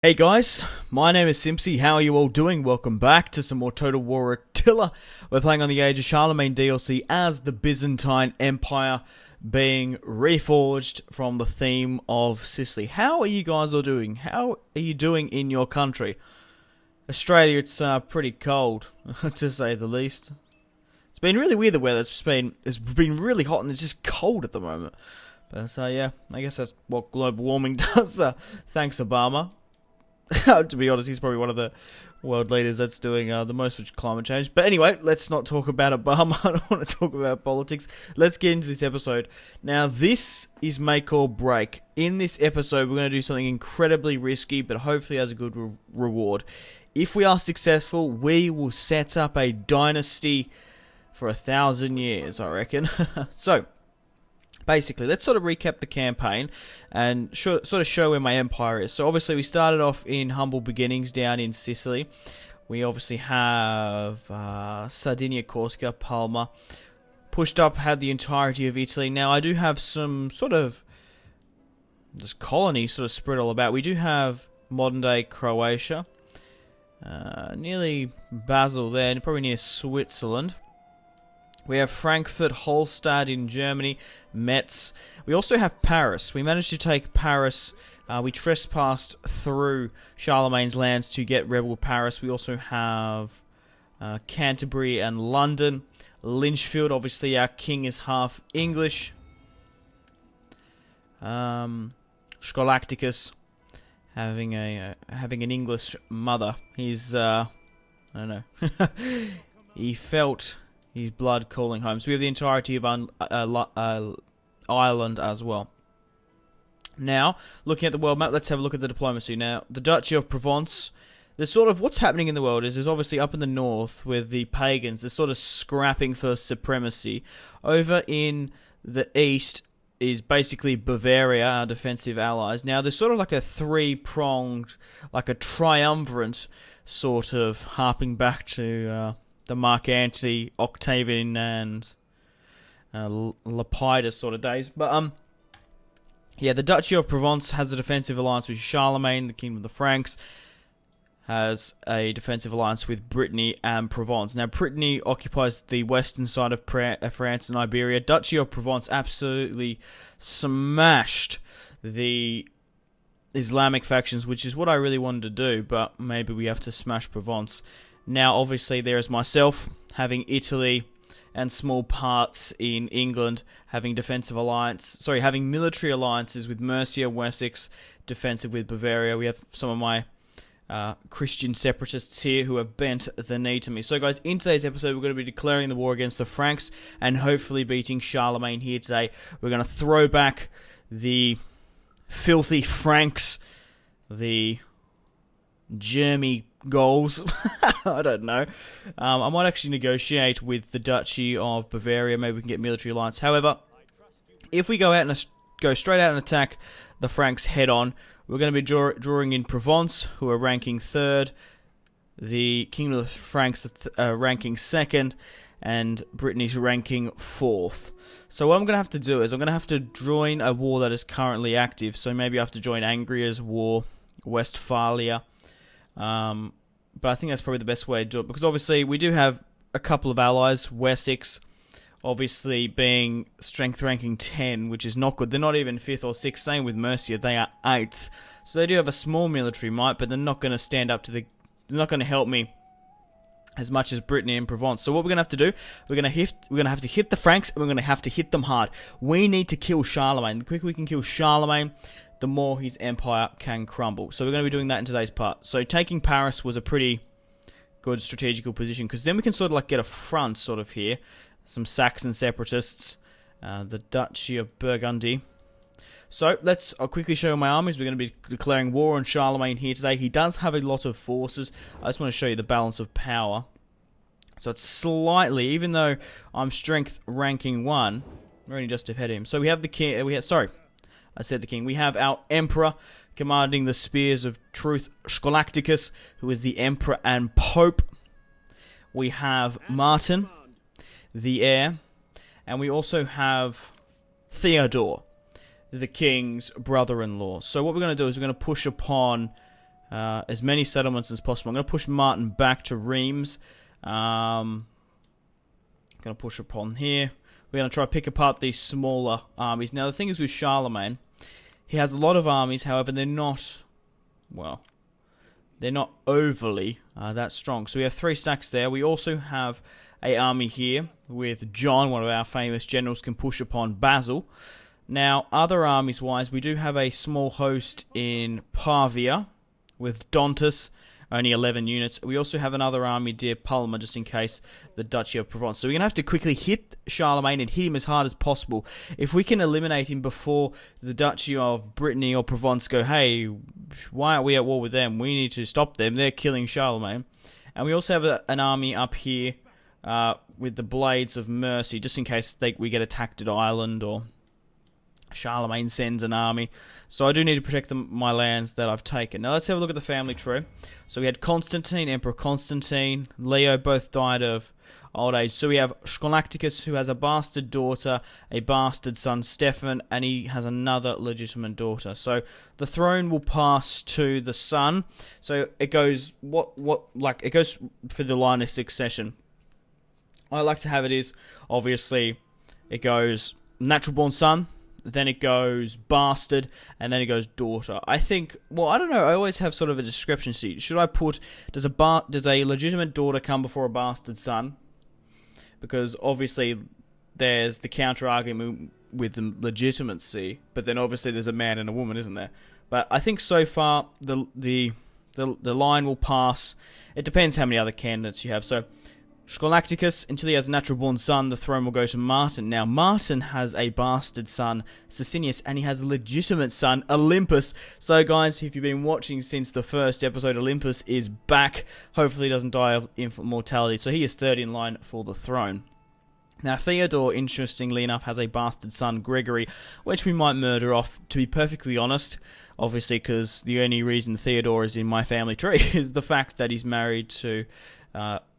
Hey guys, my name is Simpzy. How are you all doing? Welcome back to some more Total War Attila. We're playing on the Age of Charlemagne DLC as the Byzantine Empire being reforged from the theme of Sicily. How are you guys all doing? How are you doing in your country? Australia, it's pretty cold, to say the least. It's been really weird, the weather. It's been really hot and it's just cold at the moment. But yeah, I guess that's what global warming does. Thanks, Obama. To be honest, he's probably one of the world leaders that's doing the most with climate change. But anyway, let's not talk about Obama. I don't want to talk about politics. Let's get into this episode. Now, this is make or break. In this episode, we're going to do something incredibly risky, but hopefully has a good reward. If we are successful, we will set up a dynasty for 1,000 years, I reckon. So, basically, let's sort of recap the campaign and sort of show where my empire is. So obviously we started off in humble beginnings down in Sicily. We obviously have Sardinia, Corsica, Palma. Pushed up, had the entirety of Italy. Now I do have some sort of just colonies sort of spread all about. We do have modern day Croatia. Nearly Basel there, probably near Switzerland. We have Frankfurt, Holstein in Germany, Metz. We also have Paris. We managed to take Paris. We trespassed through Charlemagne's lands to get rebel Paris. We also have Canterbury and London. Lichfield, obviously our king is half English. Scholasticus, having an English mother. He's I don't know. He felt his blood calling home. So we have the entirety of Ireland as well. Now, looking at the world map, let's have a look at the diplomacy. Now, the Duchy of Provence, there's sort of what's happening in the world is there's obviously up in the north with the pagans, they're sort of scrapping for supremacy. Over in the east is basically Bavaria, our defensive allies. Now, there's sort of like a three-pronged, like a triumvirate sort of harping back to the Mark Antony, Octavian, and Lepidus sort of days. But yeah, the Duchy of Provence has a defensive alliance with Charlemagne. The Kingdom of the Franks has a defensive alliance with Brittany and Provence. Now, Brittany occupies the western side of France and Iberia. Duchy of Provence absolutely smashed the Islamic factions, which is what I really wanted to do, but maybe we have to smash Provence. Now, obviously, there is myself having Italy and small parts in England having having military alliances with Mercia, Wessex, defensive with Bavaria. We have some of my Christian separatists here who have bent the knee to me. So, guys, in today's episode, we're going to be declaring the war against the Franks and hopefully beating Charlemagne here today. We're going to throw back the filthy Franks, the Germy goals. I don't know. I might actually negotiate with the Duchy of Bavaria. Maybe we can get military alliance. However, if we go straight out and attack the Franks head on, we're going to be drawing in Provence, who are ranking third, the Kingdom of the Franks ranking second, and Brittany's ranking fourth. So what I'm going to have to do is I'm going to have to join a war that is currently active. So maybe I have to join Angria's war, Westphalia. But I think that's probably the best way to do it, because obviously we do have a couple of allies. Wessex, obviously being strength ranking 10, which is not good. They're not even 5th or 6th. Same with Mercia, they are 8th. So they do have a small military might, but they're not going to stand up to they're not going to help me as much as Brittany and Provence. So what we're going to have to do, we're going to have to hit the Franks, and we're going to have to hit them hard. We need to kill Charlemagne. The quicker we can kill Charlemagne, the more his empire can crumble. So we're going to be doing that in today's part. So taking Paris was a pretty good strategical position, because then we can sort of like get a front sort of here. Some Saxon separatists, the Duchy of Burgundy. So I'll quickly show you my armies. We're going to be declaring war on Charlemagne here today. He does have a lot of forces. I just want to show you the balance of power. So it's slightly, even though I'm strength ranking 1, we're only just ahead of him. So we have the king. I said the king. We have our emperor commanding the spears of truth, Scholasticus, who is the emperor and pope. We have Martin, the heir, and we also have Theodore, the king's brother-in-law. So what we're going to do is we're going to push upon as many settlements as possible. I'm going to push Martin back to Reims. Going to push upon here. We're going to try to pick apart these smaller armies. Now, the thing is with Charlemagne, he has a lot of armies. However, they're not, well, they're not overly that strong. So we have 3 stacks there. We also have a army here with John, one of our famous generals, can push upon Basil. Now, other armies-wise, we do have a small host in Pavia with Dontus, only 11 units. We also have another army near Palma, just in case the Duchy of Provence. So we're going to have to quickly hit Charlemagne and hit him as hard as possible. If we can eliminate him before the Duchy of Brittany or Provence go, hey, why aren't we at war with them? We need to stop them. They're killing Charlemagne. And we also have an army up here with the Blades of Mercy, just in case we get attacked at Ireland or Charlemagne sends an army. So I do need to protect my lands that I've taken. Now let's have a look at the family tree. So we had Constantine, Emperor Constantine, Leo, both died of old age. So we have Scholasticus, who has a bastard daughter, a bastard son, Stephen, and he has another legitimate daughter. So the throne will pass to the son. So it goes it goes for the line of succession. I like to have it is, obviously, it goes natural born son, then it goes bastard, and then it goes daughter. I think, well, I don't know, I always have sort of a discrepancy. Should I put, does a legitimate daughter come before a bastard son? Because obviously there's the counter argument with the legitimacy, but then obviously there's a man and a woman, isn't there? But I think so far the line will pass. It depends how many other candidates you have. So Scholasticus, until he has a natural-born son, the throne will go to Martin. Now, Martin has a bastard son, Sicinius, and he has a legitimate son, Olympus. So, guys, if you've been watching since the first episode, Olympus is back. Hopefully he doesn't die of infant mortality. So he is third in line for the throne. Now, Theodore, interestingly enough, has a bastard son, Gregory, which we might murder off, to be perfectly honest. Obviously, because the only reason Theodore is in my family tree is the fact that he's married to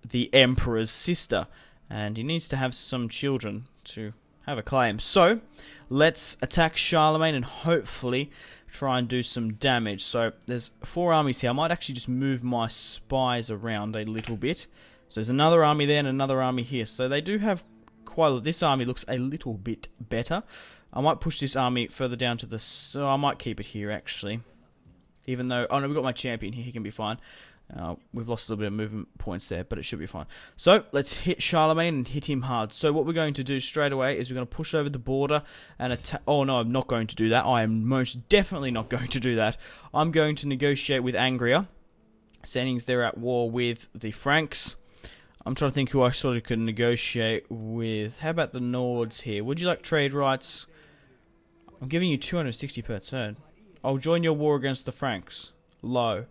the Emperor's sister, and he needs to have some children to have a claim. So, let's attack Charlemagne and hopefully try and do some damage. So, there's 4 armies here. I might actually just move my spies around a little bit. So, there's another army there and another army here. So, they do have quite a... This army looks a little bit better. I might push this army further down to the... So, I might keep it here, actually. Even though... Oh, no, we've got my champion here. He can be fine. We've lost a little bit of movement points there, but it should be fine. So, let's hit Charlemagne and hit him hard. So, what we're going to do straight away is we're going to push over the border and attack... Oh, no, I'm not going to do that. I am most definitely not going to do that. I'm going to negotiate with Angria. Settings, they're at war with the Franks. I'm trying to think who I sort of could negotiate with. How about the Nords here? Would you like trade rights? I'm giving you 260 per turn. I'll join your war against the Franks. Low.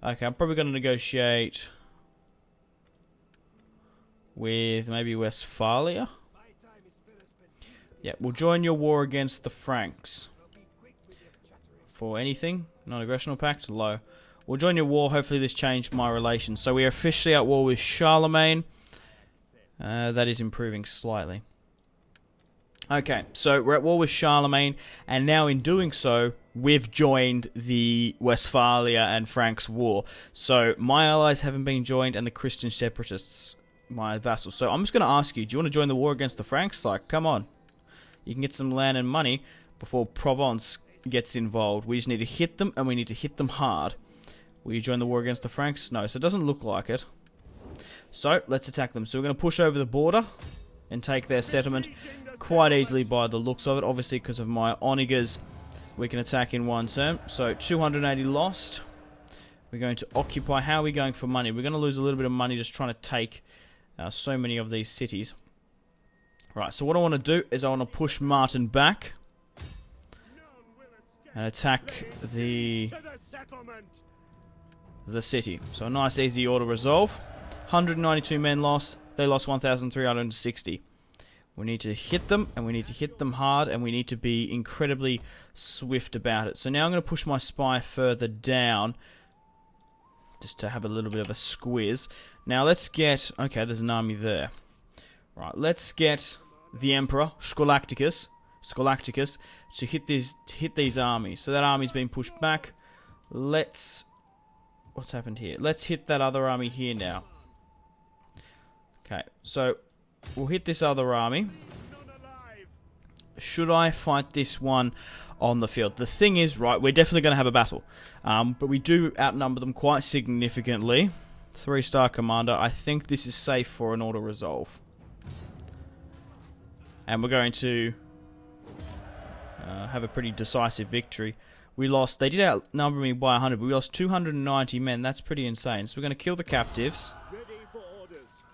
Okay, I'm probably going to negotiate with maybe Westphalia. Yeah, we'll join your war against the Franks. For anything? Non-aggressional pact? Low. We'll join your war. Hopefully this changed my relations. So we are officially at war with Charlemagne. That is improving slightly. Okay, so we're at war with Charlemagne, and now in doing so, we've joined the Westphalia and Franks war. So my allies haven't been joined, and the Christian separatists, my vassals. So I'm just going to ask you, do you want to join the war against the Franks? Like, come on. You can get some land and money before Provence gets involved. We just need to hit them, and we need to hit them hard. Will you join the war against the Franks? No, so it doesn't look like it. So, let's attack them. So we're going to push over the border and take their settlement quite easily by the looks of it. Obviously, because of my onagers, we can attack in one turn. So, 280 lost. We're going to occupy. How are we going for money? We're going to lose a little bit of money just trying to take so many of these cities. Right, so what I want to do is I want to push Martin back and attack the city. So, a nice, easy order resolve. 192 men lost. They lost 1,360. We need to hit them, and we need to hit them hard, and we need to be incredibly swift about it. So now I'm going to push my spy further down, just to have a little bit of a squiz. Now let's get... Okay, there's an army there. Right, let's get the Emperor, Scholasticus, to hit these armies. So that army's been pushed back. Let's... What's happened here? Let's hit that other army here now. Okay, so we'll hit this other army. Should I fight this one on the field? The thing is, right, we're definitely going to have a battle. But we do outnumber them quite significantly. 3-star commander. I think this is safe for an auto-resolve. And we're going to have a pretty decisive victory. We lost... They did outnumber me by 100, but we lost 290 men. That's pretty insane. So we're going to kill the captives.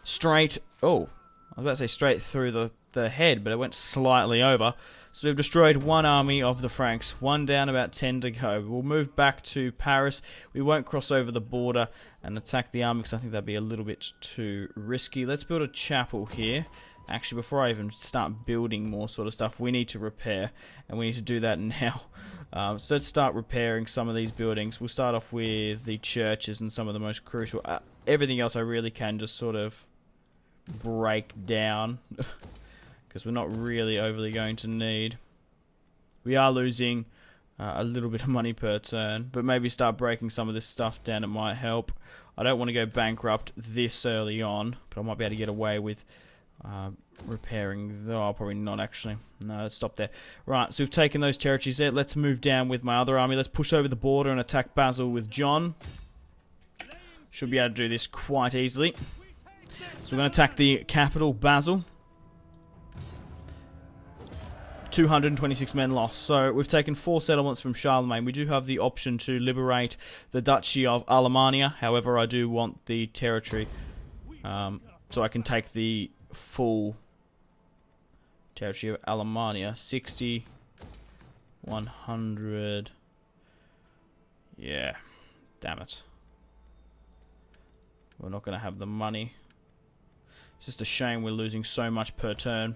Straight... Oh, I was about to say straight through the head, but it went slightly over. So we've destroyed one army of the Franks. One down, about 10 to go. We'll move back to Paris. We won't cross over the border and attack the army because I think that'd be a little bit too risky. Let's build a chapel here. Actually, before I even start building more sort of stuff, we need to repair, and we need to do that now. So let's start repairing some of these buildings. We'll start off with the churches and some of the most crucial. Everything else I really can just sort of break down because we're not really overly going to need. We are losing a little bit of money per turn, but maybe start breaking some of this stuff down. It might help. I don't want to go bankrupt this early on, but I might be able to get away with repairing. Though I'll probably not actually. No, let's stop there. Right, so we've taken those territories there. Let's move down with my other army. Let's push over the border and attack Basil with John. Should be able to do this quite easily. So we're going to attack the capital, Basil. 226 men lost. So we've taken 4 settlements from Charlemagne. We do have the option to liberate the Duchy of Alemannia. However, I do want the territory so I can take the full territory of Alemannia. 60, 100. Yeah, damn it. We're not going to have the money. It's just a shame we're losing so much per turn.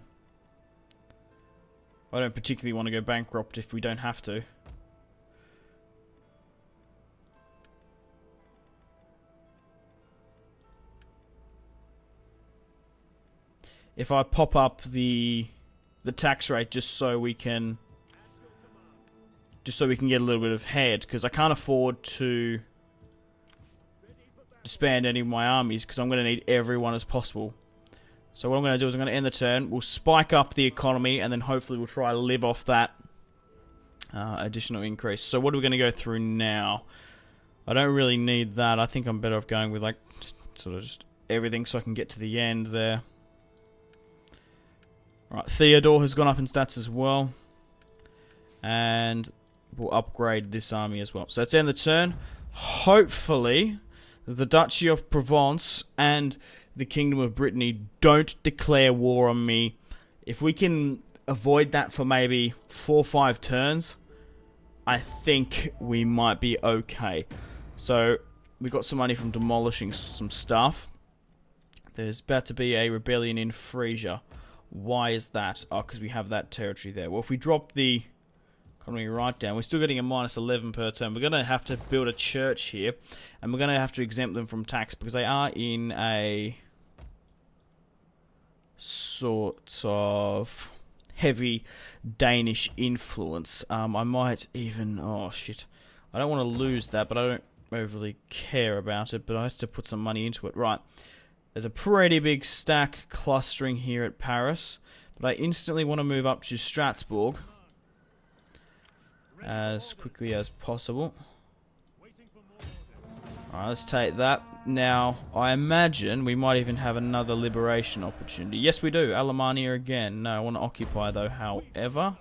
I don't particularly want to go bankrupt if we don't have to. If I pop up the tax rate just so we can get a little bit of head, because I can't afford to disband any of my armies because I'm going to need everyone as possible. So what I'm going to do is I'm going to end the turn. We'll spike up the economy and then hopefully we'll try to live off that additional increase. So what are we going to go through now? I don't really need that. I think I'm better off going with like sort of just everything so I can get to the end there. Right, Theodore has gone up in stats as well. And we'll upgrade this army as well. So let's end the turn. Hopefully the Duchy of Provence and the Kingdom of Brittany don't declare war on me. If we can avoid that for maybe 4 or 5 turns, I think we might be okay. So we got some money from demolishing some stuff. There's about to be a rebellion in Frisia. Why is that? Oh, because we have that territory there. Well, if we drop the economy right down, we're still getting a -11 per turn. We're going to have to build a church here, and we're going to have to exempt them from tax because they are in a sort of heavy Danish influence. I might even... Oh, shit. I don't want to lose that, but I don't overly care about it, but I have to put some money into it. Right. There's a pretty big stack clustering here at Paris, but I instantly want to move up to Strasbourg as quickly as possible. Alright, let's take that. Now, I imagine we might even have another liberation opportunity. Yes, we do. Alemannia again. No, I want to occupy, though, however.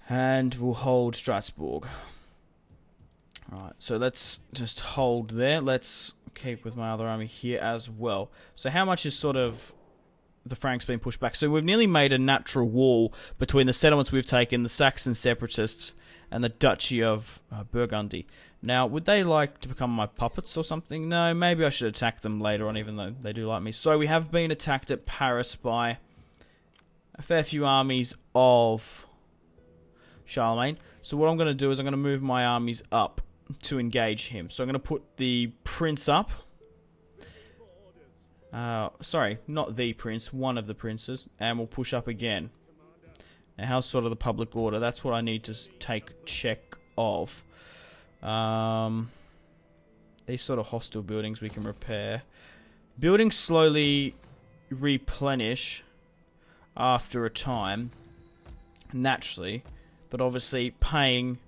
And we'll hold Strasbourg. Alright, so let's just hold there. Let's keep with my other army here as well. So how much is sort of the Franks being pushed back? So we've nearly made a natural wall between the settlements we've taken, the Saxon separatists, and the Duchy of Burgundy. Now, would they like to become my puppets or something? No, maybe I should attack them later on, even though they do like me. So we have been attacked at Paris by a fair few armies of Charlemagne. So what I'm going to do is I'm going to move my armies up to engage him. So I'm going to put the prince up. Sorry, not the prince, one of the princes. And we'll push up again. Now, how's sort of the public order? That's what I need to take check of. These sort of hostile buildings we can repair. Buildings slowly replenish after a time, naturally, but obviously paying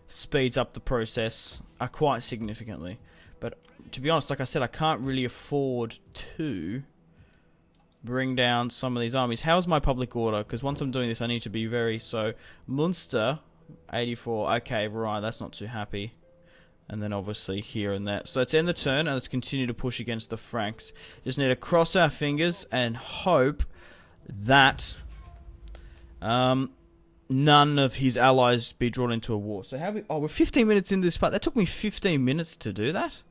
speeds up the process quite significantly. But to be honest, like I said, I can't really afford to bring down some of these armies. How's my public order? Because once I'm doing this, I need to be very... So, Munster, 84. Okay, right, that's not too happy. And then obviously here and there. So let's end the turn and let's continue to push against the Franks. Just need to cross our fingers and hope that none of his allies be drawn into a war. So how we... Oh, we're 15 minutes into this part. That took me 15 minutes to do that?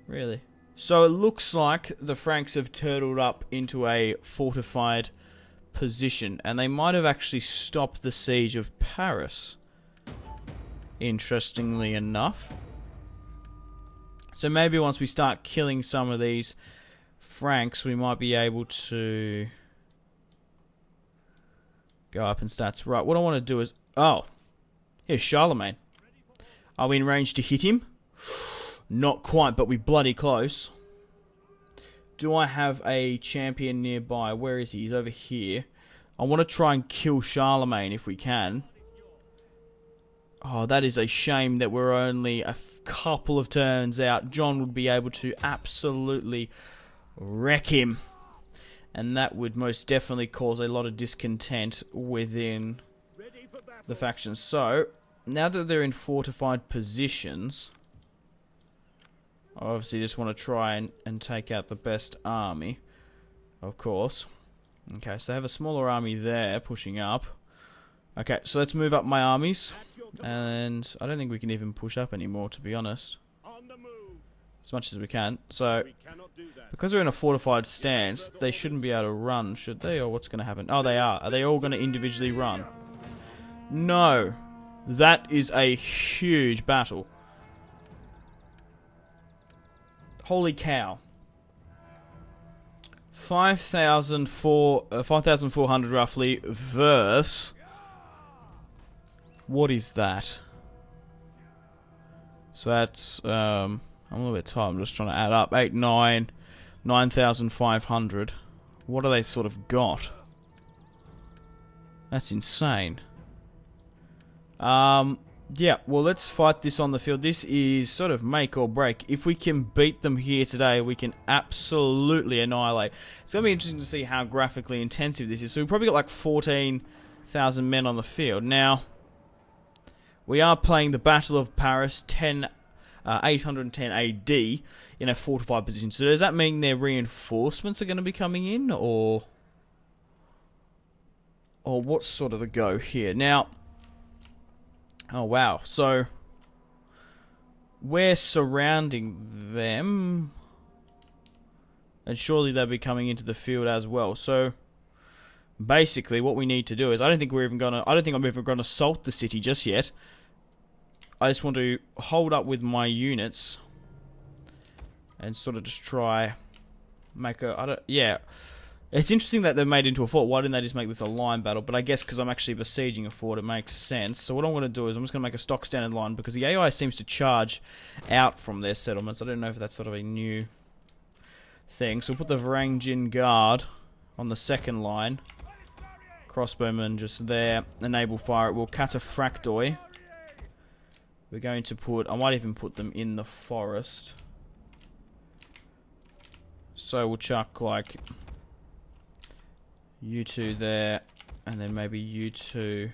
Really? So it looks like the Franks have turtled up into a fortified position. And they might have actually stopped the siege of Paris. Interestingly enough. So maybe once we start killing some of these Franks, we might be able to go up in stats. Right, what I want to do is... Oh, here's Charlemagne. Are we in range to hit him? Not quite, but we bloody close. Do I have a champion nearby? Where is he? He's over here. I want to try and kill Charlemagne if we can. Oh, that is a shame that we're only a couple of turns out. John would be able to absolutely wreck him. And that would most definitely cause a lot of discontent within the factions. So, now that they're in fortified positions, I obviously just want to try and take out the best army, of course. Okay, so I have a smaller army there pushing up. Okay, so let's move up my armies. And I don't think we can even push up anymore, to be honest. As much as we can. So, because they're in a fortified stance, they shouldn't be able to run, should they? Or what's going to happen? Oh, they are. Are they all going to individually run? No. That is a huge battle. Holy cow. 5,400 roughly versus... What is that? So that's, I'm a little bit tired, I'm just trying to add up. 8, 9, 9,500. What do they sort of got? That's insane. Yeah, well, let's fight this on the field. This is sort of make or break. If we can beat them here today, we can absolutely annihilate. It's going to be interesting to see how graphically intensive this is. So we've probably got like 14,000 men on the field. Now, we are playing the Battle of Paris 810 AD in a fortified position. So does that mean their reinforcements are going to be coming in? Or what's sort of the go here? Now... Oh, wow. So, we're surrounding them. And surely they'll be coming into the field as well. So, basically, what we need to do is... I don't think I'm even going to assault the city just yet. I just want to hold up with my units. And sort of just try... Make a... yeah. It's interesting that they're made into a fort. Why didn't they just make this a line battle? But I guess because I'm actually besieging a fort, it makes sense. So what I'm going to do is I'm just going to make a stock standard line because the AI seems to charge out from their settlements. I don't know if that's sort of a new thing. So we'll put the Varangian Guard on the second line. Crossbowmen just there. Enable fire at will. Cataphractoi. We're going to put... I might even put them in the forest. So we'll chuck like... You two there, and then maybe you two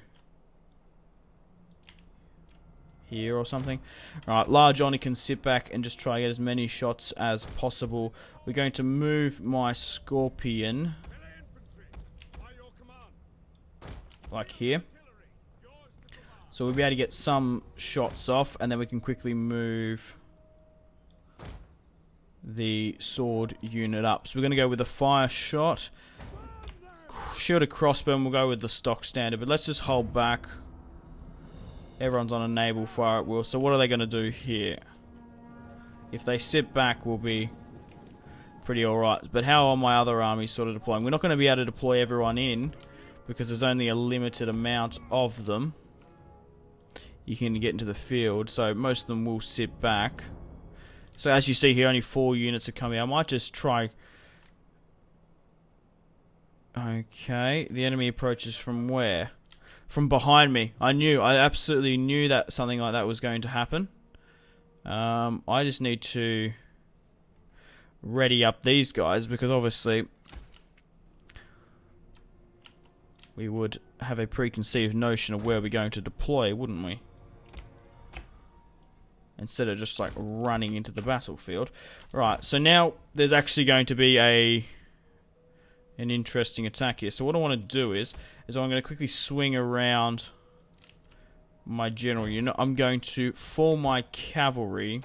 here or something. Alright, Large Oni can sit back and just try to get as many shots as possible. We're going to move my Scorpion like here. So we'll be able to get some shots off, and then we can quickly move the sword unit up. So we're going to go with a fire shot. Shielded crossbow, and we'll go with the stock standard, but let's just hold back. Everyone's on a naval fire at will, so what are they going to do here? If they sit back, we'll be pretty alright. But how are my other armies sort of deploying? We're not going to be able to deploy everyone in, because there's only a limited amount of them. you can get into the field. So most of them will sit back. So as you see here, only 4 units are coming. I might just try. Okay, the enemy approaches from where? From behind me. I absolutely knew that something like that was going to happen. I just need to ready up these guys, because obviously we would have a preconceived notion of where we're going to deploy, wouldn't we? Instead of just like running into the battlefield. Right, so now there's actually going to be an interesting attack here. So what I want to do is I'm going to quickly swing around my general unit. I'm going to form my cavalry.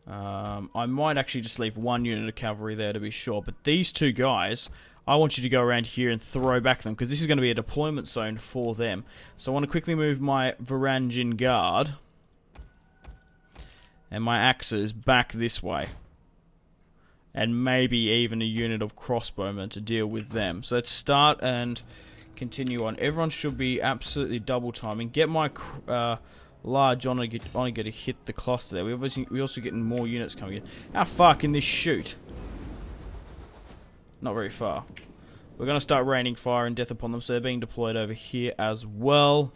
I might actually just leave 1 unit of cavalry there to be sure. But these 2 guys, I want you to go around here and throw back them, because this is going to be a deployment zone for them. So I want to quickly move my Varangian Guard and my axes back this way. And maybe even a unit of crossbowmen to deal with them. So let's start and continue on. Everyone should be absolutely double timing. Get my large only get to hit the cluster there. We're also getting more units coming in. How far can this shoot? Not very far. We're going to start raining fire and death upon them, so they're being deployed over here as well.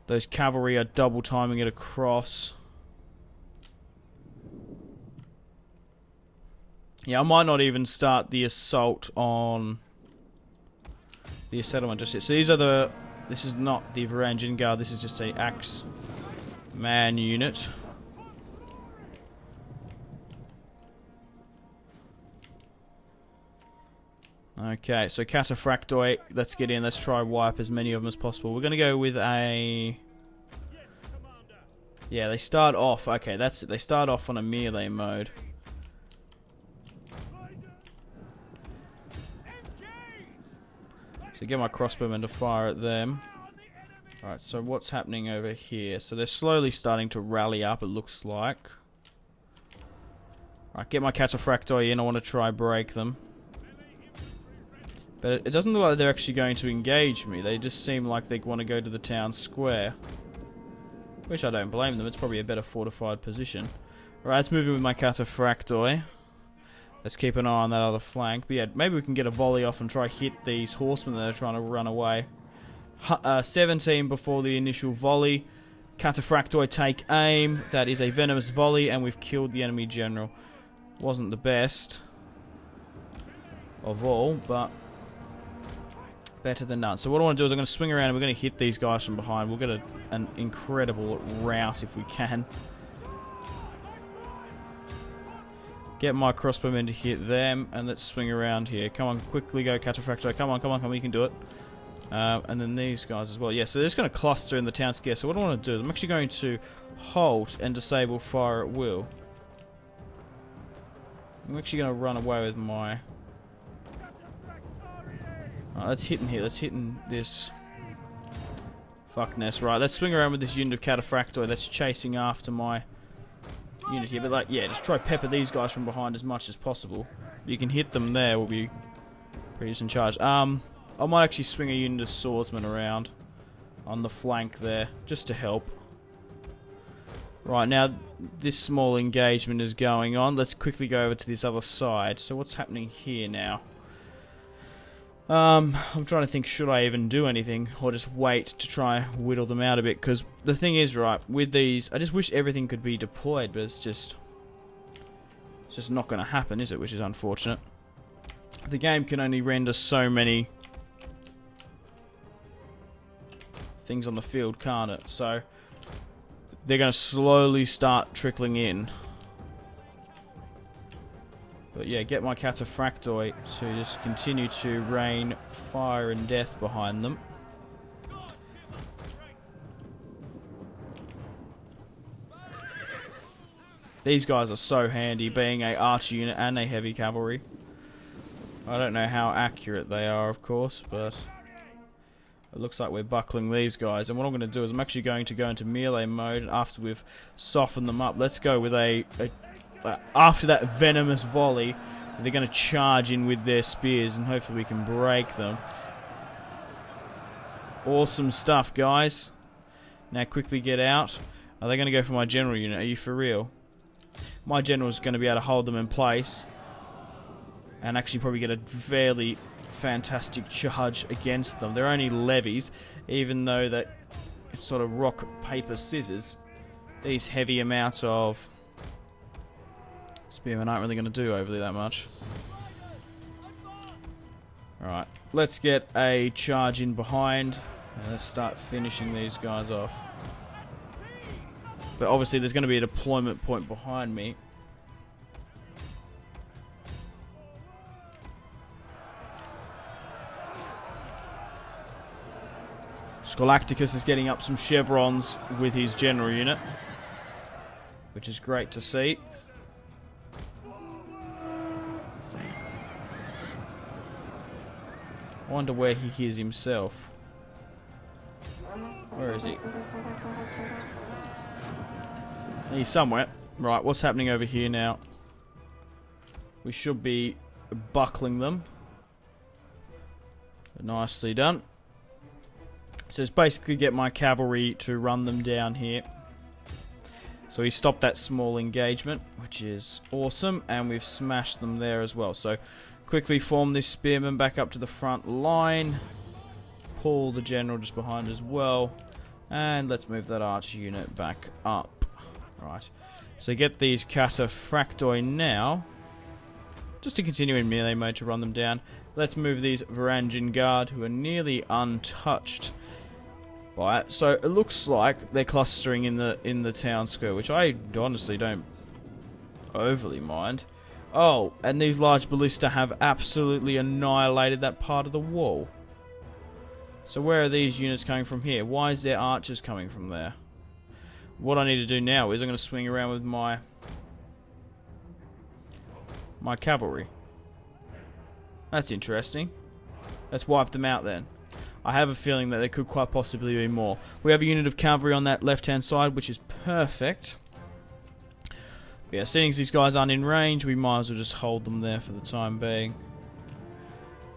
Those cavalry are double timing it across. Yeah, I might not even start the assault on the settlement just yet. So these are the... This is not the Varangian Guard, this is just a axe man unit. Okay, so Cataphractoi, let's get in, let's try wipe as many of them as possible. We're going to go with a... Yeah, they start off, okay, that's it. They start off on a melee mode. So get my crossbowmen to fire at them. Alright, so what's happening over here? So they're slowly starting to rally up, it looks like. Alright, get my Cataphractoi in, I want to try break them. But it doesn't look like they're actually going to engage me. They just seem like they want to go to the town square. Which I don't blame them, it's probably a better fortified position. Alright, let's move in with my Cataphractoi. Let's keep an eye on that other flank. But yeah, maybe we can get a volley off and try hit these horsemen that are trying to run away. 17 before the initial volley. Cataphractoi take aim. That is a venomous volley, and we've killed the enemy general. Wasn't the best of all, but better than none. So what I want to do is I'm going to swing around and we're going to hit these guys from behind. We'll get an incredible rout if we can. Get my crossbowmen to hit them, and let's swing around here. Come on, quickly go, Cataphractoi. Come on, come on, come on, you can do it. And then these guys as well. Yeah, so they're just going to cluster in the town square. So what I want to do is I'm actually going to halt and disable fire at will. I'm actually going to run away with my... Alright, let's hit in here. Let's hit in this fuck nest. Right, let's swing around with this unit of Cataphractoi that's chasing after my unit here. But like, yeah, just try pepper these guys from behind as much as possible. You can hit them there, we'll be pretty in charge. I might actually swing a unit of swordsmen around on the flank there, just to help. Right, now this small engagement is going on. Let's quickly go over to this other side. So what's happening here now? I'm trying to think, should I even do anything or just wait to try and whittle them out a bit? Because the thing is, right, with these, I just wish everything could be deployed, but it's just not going to happen, is it? Which is unfortunate. The game can only render so many things on the field, can't it? So they're going to slowly start trickling in. But yeah, get my Cataphractoi to just continue to rain fire and death behind them. These guys are so handy, being a archer unit and a heavy cavalry. I don't know how accurate they are, of course, but it looks like we're buckling these guys. And what I'm going to do is I'm actually going to go into melee mode, and after we've softened them up, let's go with after that venomous volley, they're going to charge in with their spears, and hopefully we can break them. Awesome stuff, guys. Now quickly get out. Are they going to go for my general unit? Are you for real? My general's going to be able to hold them in place. And actually probably get a fairly fantastic charge against them. They're only levies, even though that it's sort of rock, paper, scissors. These heavy amounts of spearmen aren't really going to do overly that much. Alright, let's get a charge in behind. And let's start finishing these guys off. But obviously there's going to be a deployment point behind me. Scholasticus is getting up some chevrons with his general unit, which is great to see. I wonder where he is himself. Where is he? He's somewhere. Right, what's happening over here now? We should be buckling them. Nicely done. So it's basically get my cavalry to run them down here. So we stopped that small engagement, which is awesome, and we've smashed them there as well. So quickly form this spearman back up to the front line. Pull the general just behind as well. And let's move that archer unit back up. Right. So get these cataphractoi now. Just to continue in melee mode to run them down. Let's move these Varangian Guard, who are nearly untouched by it. So it looks like they're clustering in the town square, which I honestly don't overly mind. Oh, and these large ballista have absolutely annihilated that part of the wall. So where are these units coming from here? Why is there archers coming from there? What I need to do now is I'm going to swing around with my cavalry. That's interesting. Let's wipe them out then. I have a feeling that there could quite possibly be more. We have a unit of cavalry on that left-hand side, which is perfect. But yeah, seeing as these guys aren't in range, we might as well just hold them there for the time being.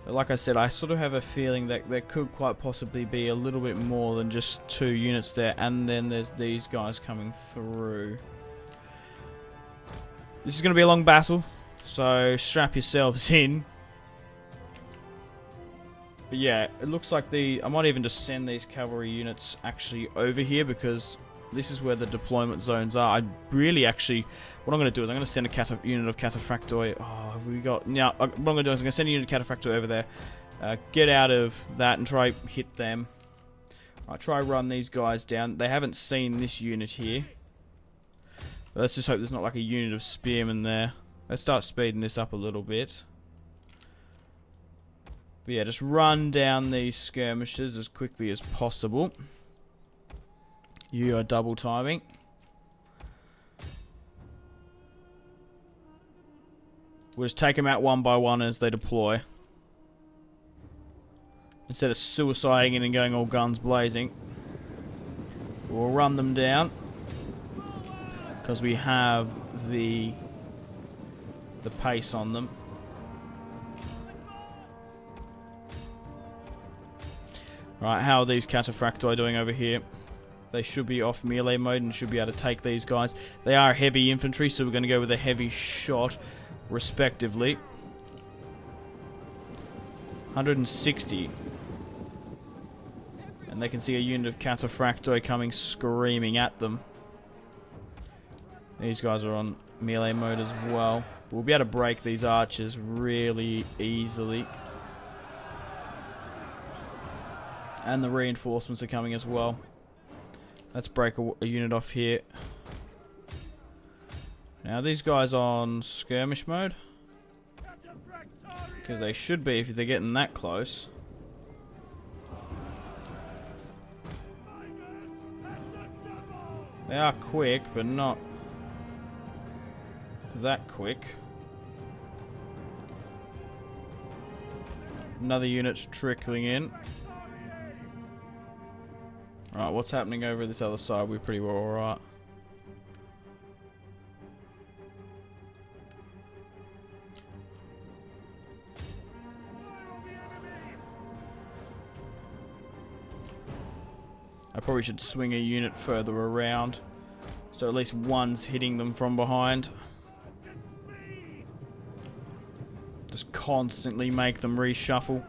But like I said, I sort of have a feeling that there could quite possibly be a little bit more than just 2 units there. And then there's these guys coming through. This is going to be a long battle, so strap yourselves in. But yeah, it looks like I might even just send these cavalry units actually over here, because this is where the deployment zones are. I really actually, what I'm going to do is I'm going to send a unit of cataphractoi. Oh, have we got, now, what I'm going to do is I'm going to send a unit of cataphractoi over there. Get out of that and try hit them. I'll try run these guys down. They haven't seen this unit here. But let's just hope there's not like a unit of spearmen there. Let's start speeding this up a little bit. But yeah, just run down these skirmishes as quickly as possible. You are double timing. We'll just take them out one by one as they deploy. Instead of suiciding in and going all guns blazing. We'll run them down. Because we have the pace on them. Right, how are these cataphractoi doing over here? They should be off melee mode and should be able to take these guys. They are heavy infantry, so we're going to go with a heavy shot, respectively. 160. And they can see a unit of cataphractoi coming screaming at them. These guys are on melee mode as well. We'll be able to break these archers really easily. And the reinforcements are coming as well. Let's break a unit off here. Now these guys on skirmish mode. Because they should be if they're getting that close. They are quick, but not that quick. Another unit's trickling in. Right, what's happening over this other side? We're pretty well alright. I probably should swing a unit further around, so at least one's hitting them from behind. Just constantly make them reshuffle.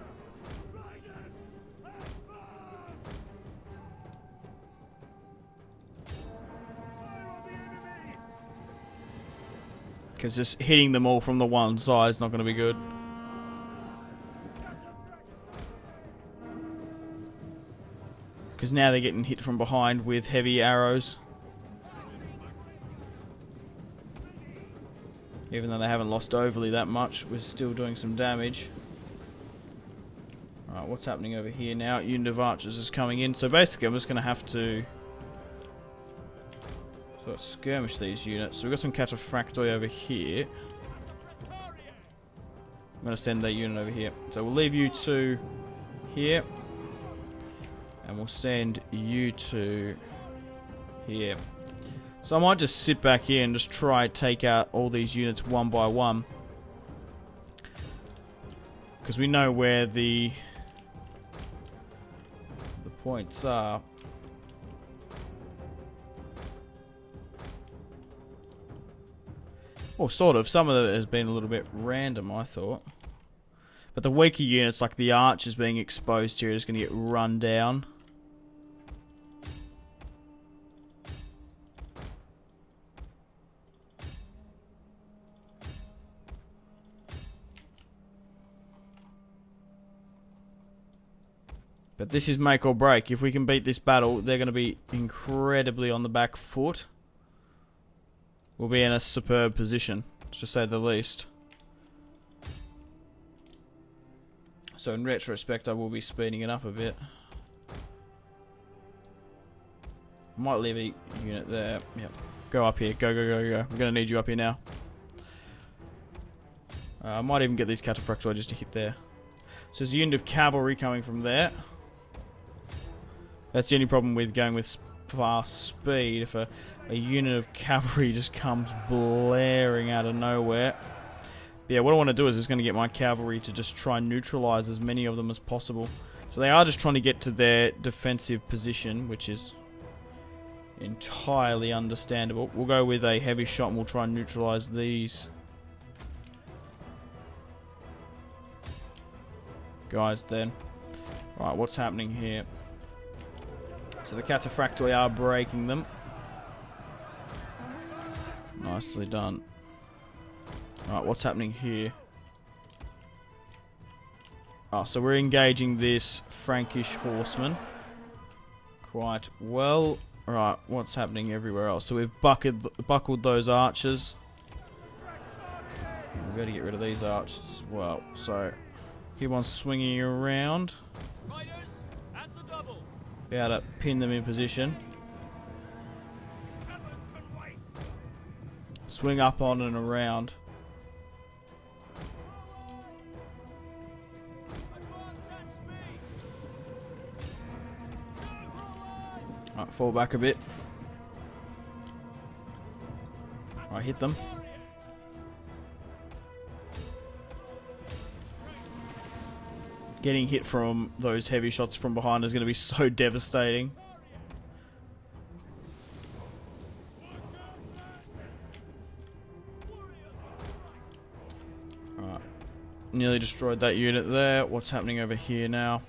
Because just hitting them all from the one side is not going to be good. Because now they're getting hit from behind with heavy arrows. Even though they haven't lost overly that much, we're still doing some damage. Alright, what's happening over here now? Unit of archers is coming in. So basically I'm just going to have to sort of skirmish these units. So we've got some cataphractoi over here. I'm going to send that unit over here. So we'll leave you two here. And we'll send you two here. So I might just sit back here and just try to take out all these units one by one. Because we know where the points are. Well, sort of. Some of it has been a little bit random, I thought. But the weaker units, like the archers being exposed here, are just going to get run down. But this is make or break. If we can beat this battle, they're going to be incredibly on the back foot. We'll be in a superb position, to say the least. So in retrospect, I will be speeding it up a bit. I might leave a unit there. Yep. Go up here. Go, go, go, go. We're going to need you up here now. I might even get these cataphractoi just to hit there. So there's a unit of cavalry coming from there. That's the only problem with going with fast speed. If a unit of cavalry just comes blaring out of nowhere. But yeah, what I want to do is just going to get my cavalry to just try and neutralize as many of them as possible. So they are just trying to get to their defensive position, which is entirely understandable. We'll go with a heavy shot and we'll try and neutralize these guys then. Right, what's happening here? So the cataphractoi are breaking them. Nicely done. Alright, what's happening here? Oh, so we're engaging this Frankish horseman quite well. Alright, what's happening everywhere else? So we've buckled those archers. We've got to get rid of these archers as well. So keep on swinging around. Be able to pin them in position. Swing up on and around. Alright, fall back a bit. Alright, hit them. Getting hit from those heavy shots from behind is going to be so devastating. Alright. Nearly destroyed that unit there. What's happening over here now?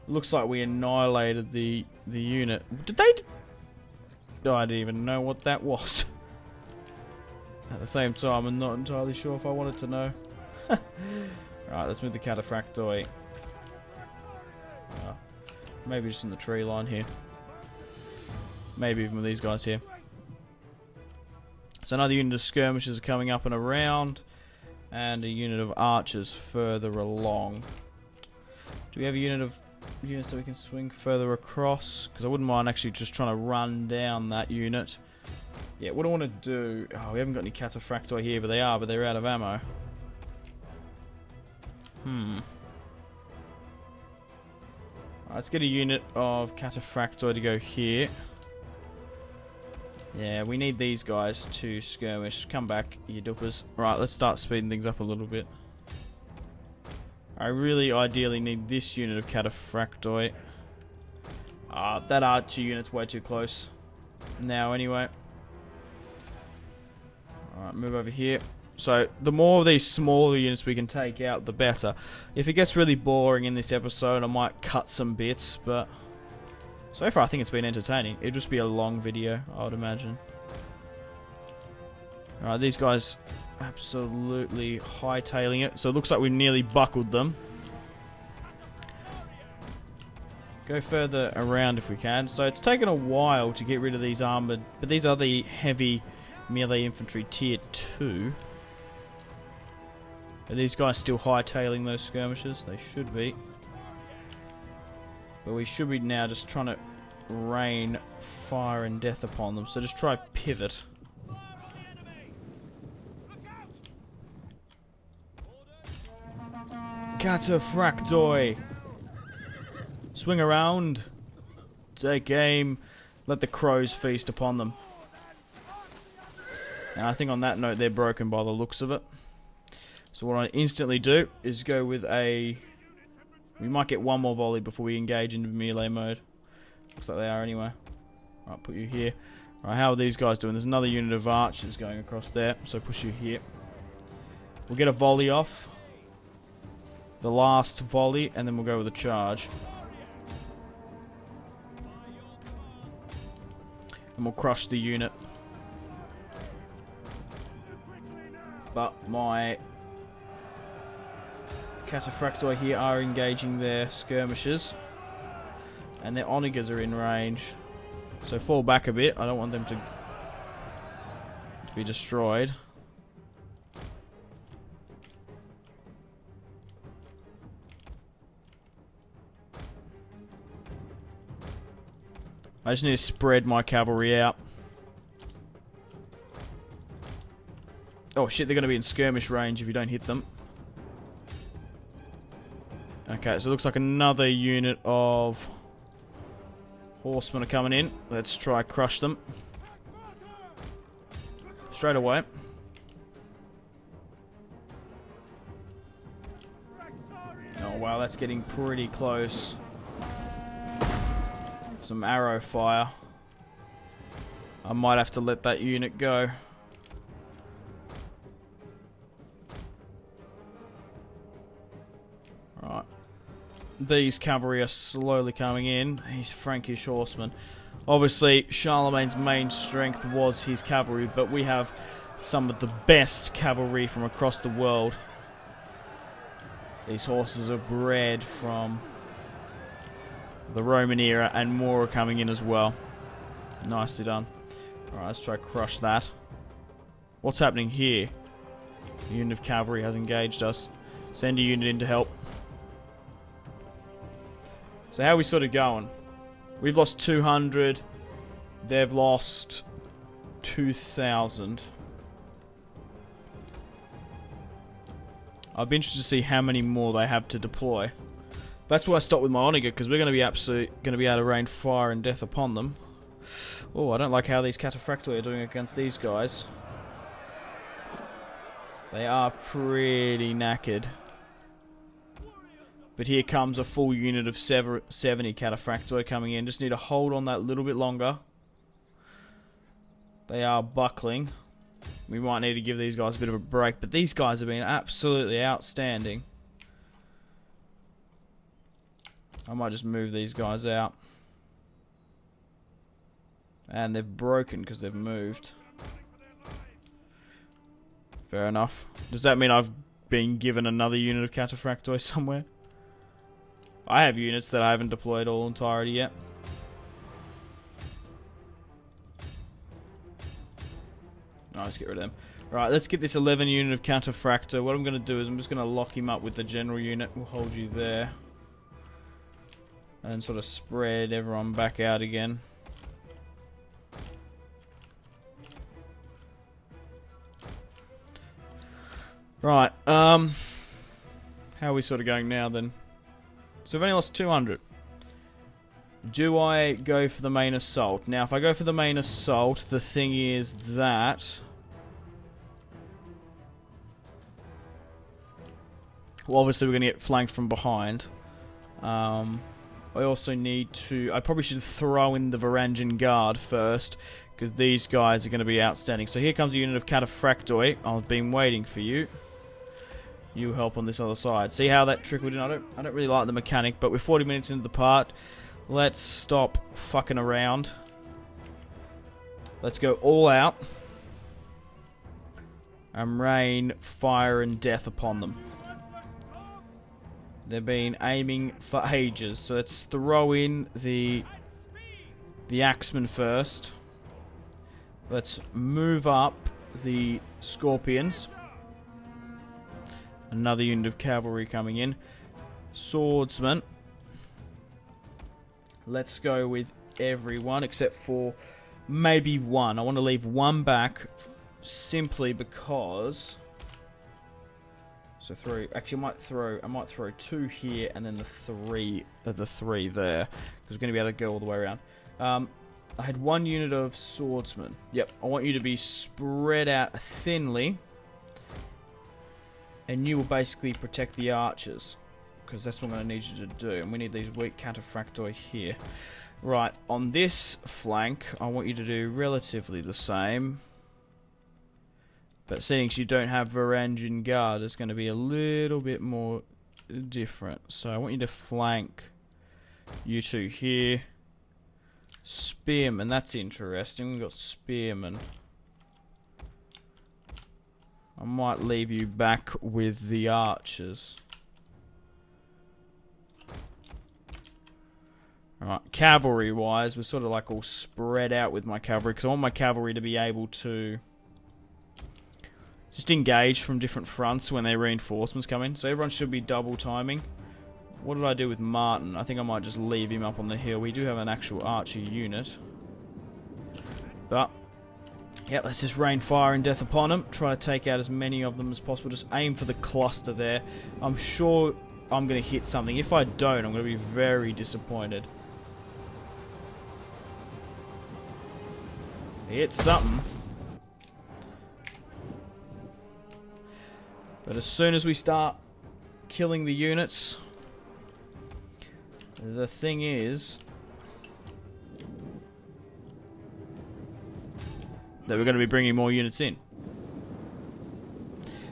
Looks like we annihilated the unit. Did they... Oh, I didn't even know what that was. At the same time, I'm not entirely sure if I wanted to know. Alright, let's move the cataphractoi. Maybe just in the tree line here. Maybe even with these guys here. So another unit of skirmishers are coming up and around. And a unit of archers further along. Do we have a unit of units that we can swing further across? Because I wouldn't mind actually just trying to run down that unit. Yeah, what I want to do... Oh, we haven't got any cataphractoi here, but they're out of ammo. Alright, let's get a unit of cataphractoi to go here. Yeah, we need these guys to skirmish. Come back, you doopers. Right, let's start speeding things up a little bit. I really ideally need this unit of cataphractoi That archer unit's way too close now anyway. Alright, move over here. So, the more of these smaller units we can take out, the better. If it gets really boring in this episode, I might cut some bits, but so far I think it's been entertaining. It'd just be a long video, I would imagine. Alright, these guys absolutely hightailing it. So it looks like we nearly buckled them. Go further around if we can. So it's taken a while to get rid of these armored, but these are the heavy melee infantry tier 2. Are these guys still hightailing those skirmishers? They should be. But we should be now just trying to rain fire and death upon them. So just try pivot. Cataphractoi! Swing around. Take aim. Let the crows feast upon them. Now I think on that note they're broken by the looks of it. So what I instantly do is go with a... We might get one more volley before we engage into melee mode. Looks like they are anyway. Alright, put you here. Alright, how are these guys doing? There's another unit of archers going across there, so push you here. We'll get a volley off. The last volley, and then we'll go with a charge. And we'll crush the unit. But my Cataphractoi here are engaging their skirmishers. And their onagers are in range. So fall back a bit. I don't want them to be destroyed. I just need to spread my cavalry out. Oh shit, they're going to be in skirmish range if you don't hit them. Okay, so it looks like another unit of horsemen are coming in. Let's try crush them. Straight away. Oh wow, that's getting pretty close. Some arrow fire. I might have to let that unit go. Right. These cavalry are slowly coming in. These Frankish horsemen. Obviously, Charlemagne's main strength was his cavalry, but we have some of the best cavalry from across the world. These horses are bred from the Roman era, and more are coming in as well. Nicely done. Alright, let's try to crush that. What's happening here? The unit of cavalry has engaged us. Send a unit in to help. So how are we sort of going? We've lost 200. They've lost 2,000. I'd be interested to see how many more they have to deploy. That's why I stopped with my onager, because we're going to be able to rain fire and death upon them. Oh, I don't like how these Cataphractoi are doing against these guys. They are pretty knackered. But here comes a full unit of 70 Cataphractoi coming in. Just need to hold on that little bit longer. They are buckling. We might need to give these guys a bit of a break, but these guys have been absolutely outstanding. I might just move these guys out. And they've broken because they've moved. Fair enough. Does that mean I've been given another unit of Cataphractoi somewhere? I have units that I haven't deployed all entirety yet. No, let's get rid of them. Right, let's get this 11 unit of Cataphractoi. What I'm going to do is I'm just going to lock him up with the general unit. We'll hold you there. And sort of spread everyone back out again. Right, how are we sort of going now then? So we've only lost 200. Do I go for the main assault? Now, if I go for the main assault, the thing is that... Well, obviously we're going to get flanked from behind. I also need to... I probably should throw in the Varangian Guard first, because these guys are going to be outstanding. So here comes a unit of Cataphractoi. I've been waiting for you. You help on this other side. See how that trickled in? I don't really like the mechanic, but we're 40 minutes into the part. Let's stop fucking around. Let's go all out. And rain fire and death upon them. They've been aiming for ages. So let's throw in the Axemen first. Let's move up the Scorpions. Another unit of cavalry coming in. Swordsmen. Let's go with everyone except for maybe one. I want to leave one back simply because... So throw... Actually, I might throw two here and then the three there. Because we're going to be able to go all the way around. I had one unit of swordsmen. Yep, I want you to be spread out thinly. And you will basically protect the archers. Because that's what I'm going to need you to do. And we need these weak Cataphractoi here. Right, on this flank, I want you to do relatively the same. But seeing as you don't have Varangian Guard, it's going to be a little bit more different. So I want you to flank you two here. Spearmen, that's interesting. We've got spearmen. I might leave you back with the archers. Alright, cavalry-wise, we're sort of like all spread out with my cavalry, because I want my cavalry to be able to just engage from different fronts when their reinforcements come in. So everyone should be double timing. What did I do with Martin? I think I might just leave him up on the hill. We do have an actual archer unit. But, yeah, let's just rain fire and death upon them. Try to take out as many of them as possible. Just aim for the cluster there. I'm sure I'm going to hit something. If I don't, I'm going to be very disappointed. Hit something. But as soon as we start killing the units, the thing is that we're going to be bringing more units in.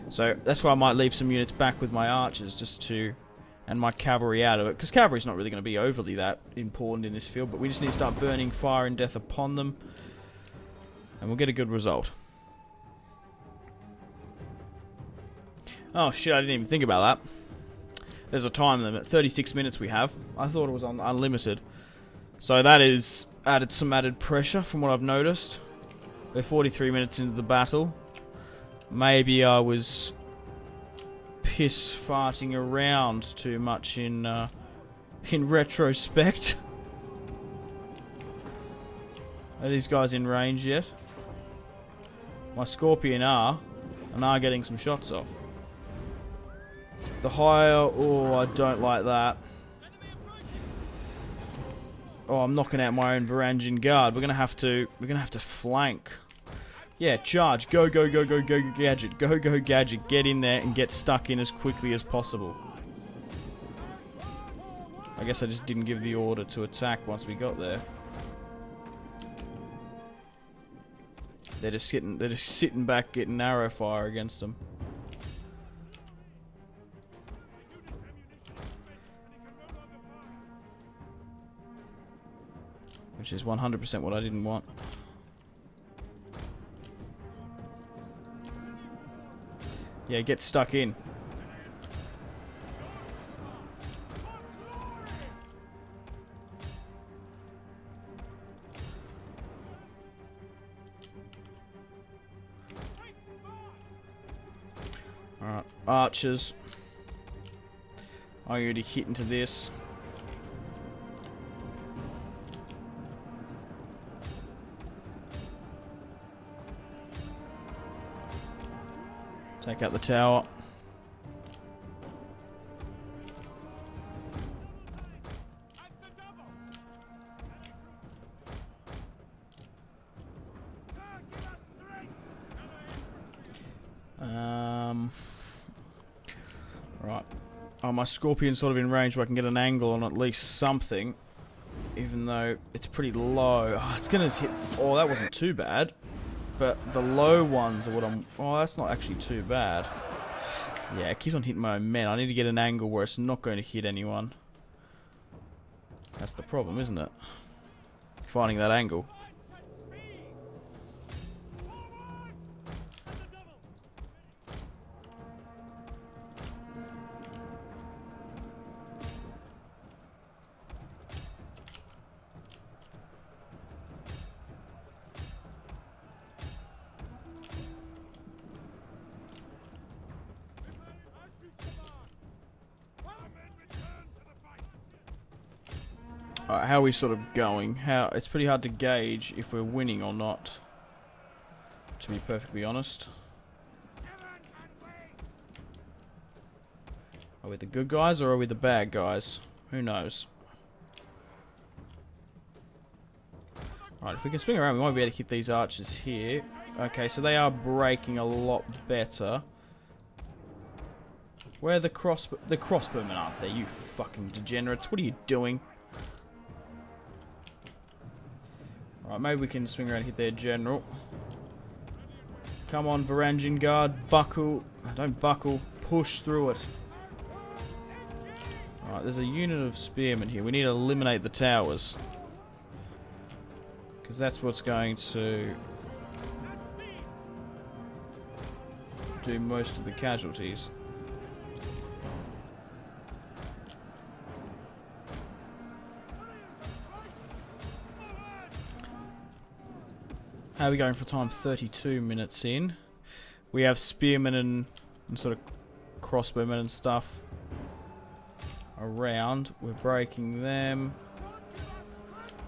So that's why I might leave some units back with my archers just to... and my cavalry out of it. Because cavalry's not really going to be overly that important in this field. But we just need to start burning fire and death upon them. And we'll get a good result. Oh shit, I didn't even think about that. There's a time limit. 36 minutes we have. I thought it was on unlimited. So that is added some added pressure from what I've noticed. We're 43 minutes into the battle. Maybe I was piss farting around too much in retrospect. Are these guys in range yet? My Scorpion are, and are getting some shots off. The higher, oh, I don't like that. Oh, I'm knocking out my own Varangian Guard. We're gonna have to flank. Yeah, charge. Go, go, go, go, go, gadget. Go, go, gadget. Get in there and get stuck in as quickly as possible. I guess I just didn't give the order to attack once we got there. They're just sitting back getting arrow fire against them. Which is 100% what I didn't want. Yeah, get stuck in. Alright, archers. I already hit into this. Take out the tower. Right. Oh, my Scorpion's sort of in range where I can get an angle on at least something. Even though it's pretty low. Oh, it's going to hit... Oh, that wasn't too bad. But the low ones are what I'm... Oh, that's not actually too bad. Yeah, it keeps on hitting my own men. I need to get an angle where it's not going to hit anyone. That's the problem, isn't it? Finding that angle. Alright, how are we sort of going? It's pretty hard to gauge if we're winning or not, to be perfectly honest. Are we the good guys or are we the bad guys? Who knows? Alright, if we can swing around, we might be able to hit these archers here. Okay, so they are breaking a lot better. Where are the crossbowmen aren't there, you fucking degenerates? What are you doing? Alright, maybe we can swing around and hit their general. Come on, Varangian Guard, buckle. Don't buckle, push through it. Alright, there's a unit of spearmen here. We need to eliminate the towers. Because that's what's going to do most of the casualties. How are we going for time? 32 minutes in. We have spearmen and sort of crossbowmen and stuff around. We're breaking them.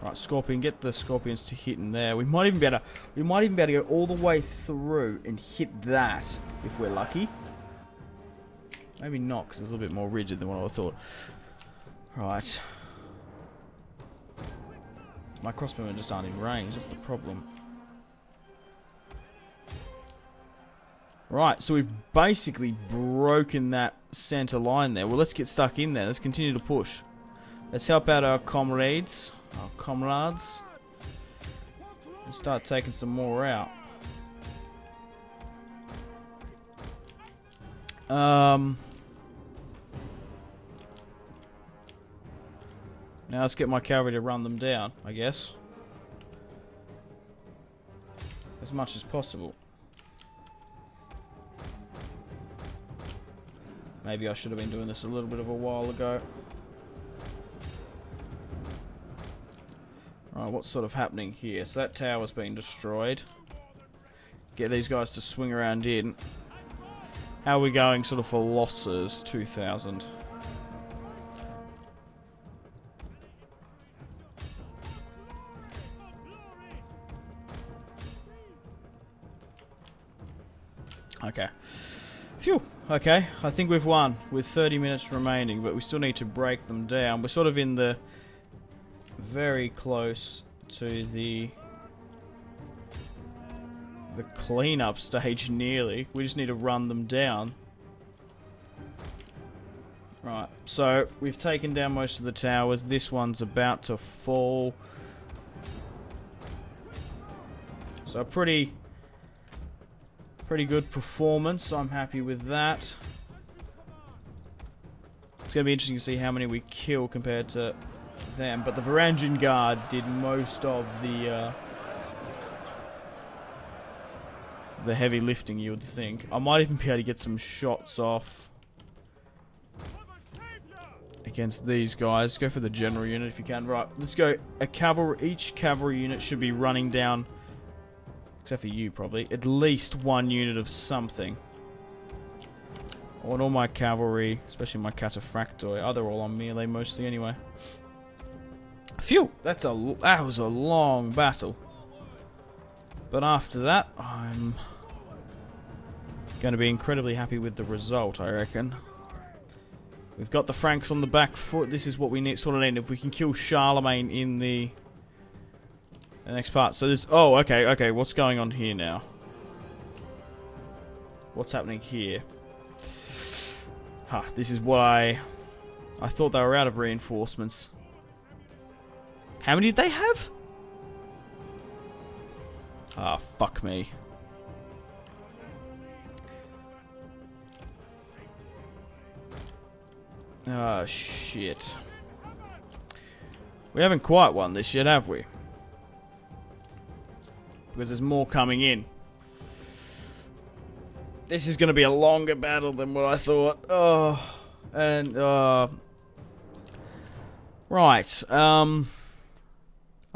Right, Scorpion, get the Scorpions to hit in there. We might even be able to go all the way through and hit that if we're lucky. Maybe not, because it's a little bit more rigid than what I thought. Right. My crossbowmen just aren't in range, that's the problem. Right, so we've basically broken that center line there. Well, let's get stuck in there. Let's continue to push. Let's help out our comrades. And start taking some more out. Now let's get my cavalry to run them down, I guess. As much as possible. Maybe I should have been doing this a little bit of a while ago. Right, what's sort of happening here? So that tower's been destroyed. Get these guys to swing around in. How are we going sort of for losses? 2,000. Okay. Phew. Okay, I think we've won with 30 minutes remaining, but we still need to break them down. We're sort of in the very close to the cleanup stage nearly. We just need to run them down. Right, so we've taken down most of the towers. This one's about to fall. So pretty good performance. I'm happy with that. It's going to be interesting to see how many we kill compared to them. But the Varangian Guard did most of the heavy lifting, you would think. I might even be able to get some shots off against these guys. Go for the general unit if you can. Right, let's go. Each cavalry unit should be running down, except for you probably, at least one unit of something. I want all my cavalry, especially my cataphractoi. Oh, they're all on melee mostly anyway. Phew! That was a long battle. But after that, I'm going to be incredibly happy with the result, I reckon. We've got the Franks on the back foot. This is what we need, sort of need. If we can kill Charlemagne in the next part. So there's... Oh, okay. What's going on here now? What's happening here? Ha, this is why I thought they were out of reinforcements. How many did they have? Ah, fuck me. Ah, shit. We haven't quite won this yet, have we? Because there's more coming in. This is going to be a longer battle than what I thought. Oh, and, right, I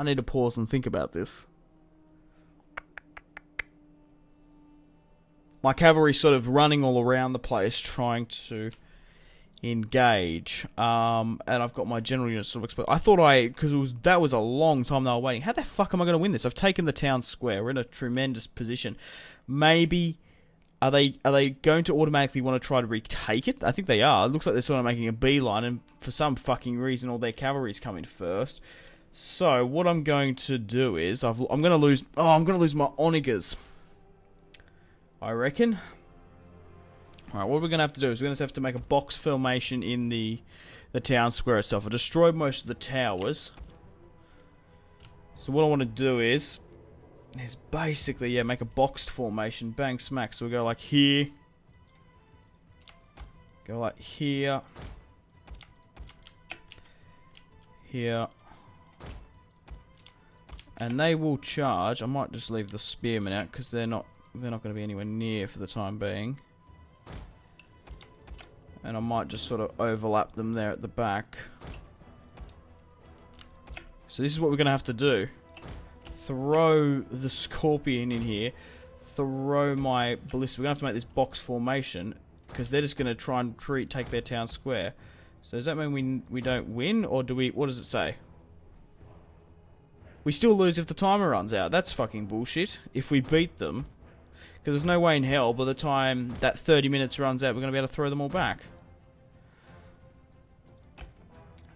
need to pause and think about this. My cavalry's sort of running all around the place trying to engage. And I've got my general unit sort of exposed. I thought because that was a long time they were waiting. How the fuck am I going to win this? I've taken the town square. We're in a tremendous position. Maybe are they going to automatically want to try to retake it? I think they are. It looks like they're sort of making a beeline, and for some fucking reason, all their cavalry's coming first. So what I'm going to do is I'm going to lose. Oh, I'm going to lose my onagers, I reckon. Alright, what we're going to have to do is we're going to have to make a box formation in the town square itself. I destroyed most of the towers. So what I want to do is basically, yeah, make a boxed formation. Bang, smack. So we go like here. Go like here. Here. And they will charge. I might just leave the spearmen out because they're not going to be anywhere near for the time being. And I might just sort of overlap them there at the back. So this is what we're going to have to do. Throw the scorpion in here. Throw my ballista. We're going to have to make this box formation because they're just going to try and take their town square. So does that mean we don't win, or do we? What does it say? We still lose if the timer runs out. That's fucking bullshit. If we beat them, because there's no way in hell by the time that 30 minutes runs out, we're going to be able to throw them all back.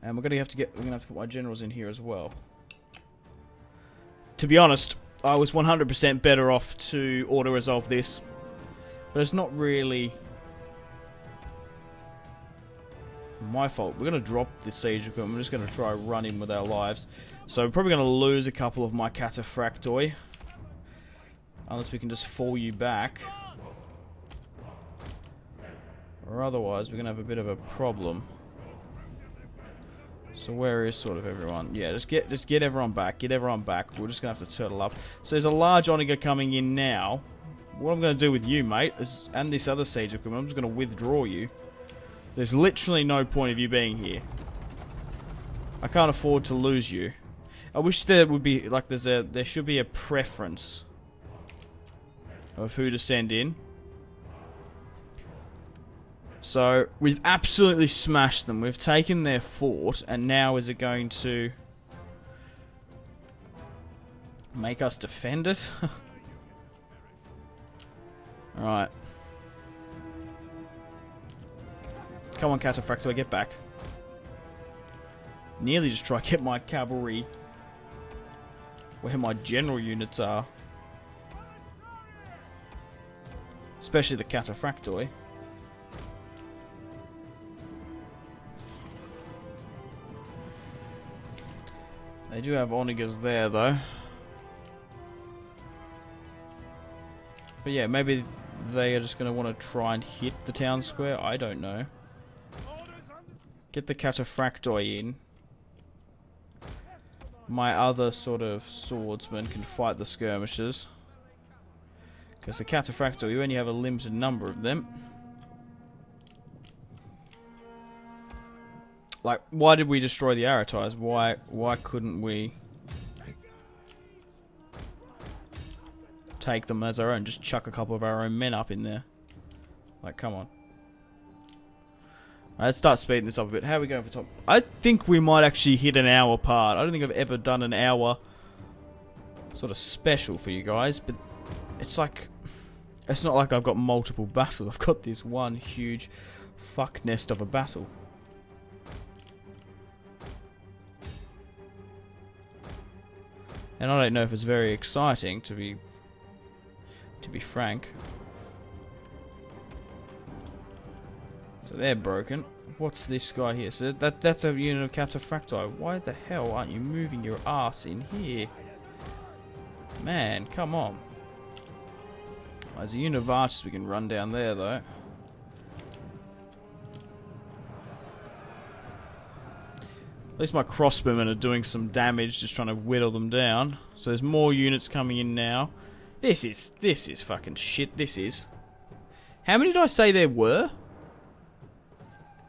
And we're going to have to put my generals in here as well. To be honest, I was 100% better off to auto-resolve this. But it's not really my fault. We're going to drop the siege equipment. We're just going to try and run in with our lives. So we're probably going to lose a couple of my cataphractoi. Unless we can just fall you back. Or otherwise, we're going to have a bit of a problem. So where is sort of everyone? Yeah, just get everyone back. Get everyone back. We're just going to have to turtle up. So there's a large onager coming in now. What I'm going to do with you, mate, and this other siege equipment, I'm just going to withdraw you. There's literally no point of you being here. I can't afford to lose you. I wish there would be, like, there should be a preference of who to send in. So, we've absolutely smashed them. We've taken their fort, and now is it going to make us defend it? Alright. Come on, Cataphractor, get back. Nearly just try to get my cavalry where my general units are. Especially the Cataphractoi. They do have onagers there, though. But yeah, maybe they are just going to want to try and hit the town square. I don't know. Get the Cataphractoi in. My other sort of swordsman can fight the skirmishers. Because the Cataphractoi, you only have a limited number of them. Like, why did we destroy the Aratais? Why couldn't we take them as our own? Just chuck a couple of our own men up in there. Like, come on. Let's start speeding this up a bit. How are we going for top? I think we might actually hit an hour part. I don't think I've ever done an hour sort of special for you guys, but it's like, it's not like I've got multiple battles. I've got this one huge fuck nest of a battle. And I don't know if it's very exciting, to be frank. So they're broken. What's this guy here? So that's a unit of cataphracti. Why the hell aren't you moving your ass in here? Man, come on. There's a unit of archers we can run down there, though. At least my crossbowmen are doing some damage, just trying to whittle them down. So there's more units coming in now. This is fucking shit. This is. How many did I say there were?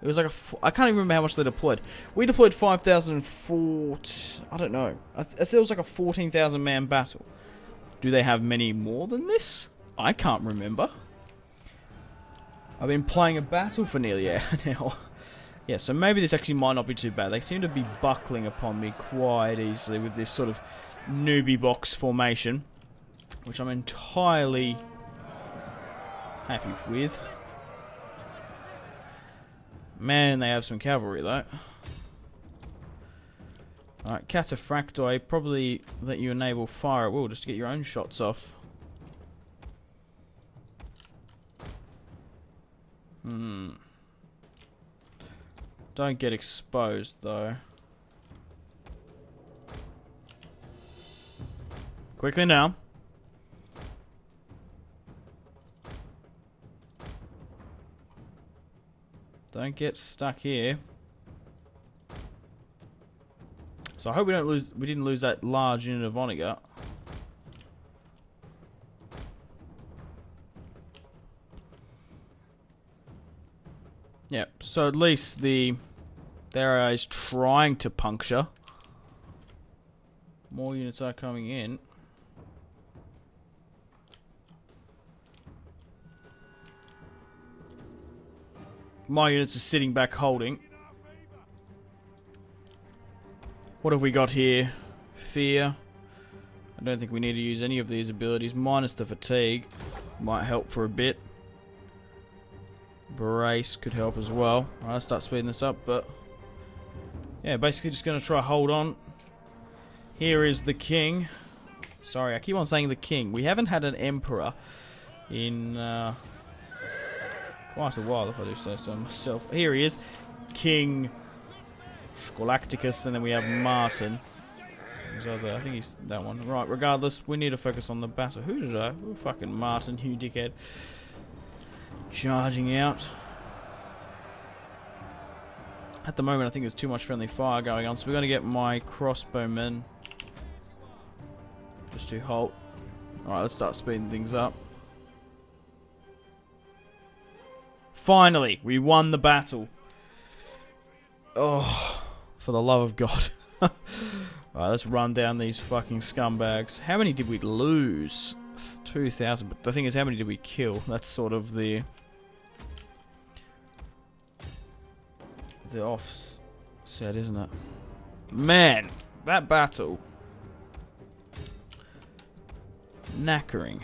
It was like I can't even remember how much they deployed. We deployed 5,004. I don't know. I think it was like a 14,000 man battle. Do they have many more than this? I can't remember. I've been playing a battle for nearly an hour. Yeah, so maybe this actually might not be too bad. They seem to be buckling upon me quite easily with this sort of newbie box formation, which I'm entirely happy with. Man, they have some cavalry, though. Alright, cataphracti, probably let you enable fire at will just to get your own shots off. Don't get exposed, though. Quickly now. Don't get stuck here. So I hope we didn't lose that large unit of Onager. Yep, so at least the there is trying to puncture. More units are coming in. My units are sitting back holding. What have we got here? Fear. I don't think we need to use any of these abilities. Minus the fatigue. Might help for a bit. Brace could help as well. Alright, let's start speeding this up, but yeah, basically just going to try hold on. Here is the king. Sorry, I keep on saying the king. We haven't had an emperor in quite a while, if I do say so myself. Here he is, King Scholasticus, and then we have Martin. He's over there. I think he's that one. Right, regardless, we need to focus on the battle. Who did I? Oh, fucking Martin, you dickhead. Charging out. At the moment, I think there's too much friendly fire going on, so we're going to get my crossbowmen just to halt. Alright, let's start speeding things up. Finally, we won the battle. Oh, for the love of God. Alright, let's run down these fucking scumbags. How many did we lose? 2,000, but the thing is, how many did we kill? That's sort of the offset, isn't it? Man, that battle. Knackering.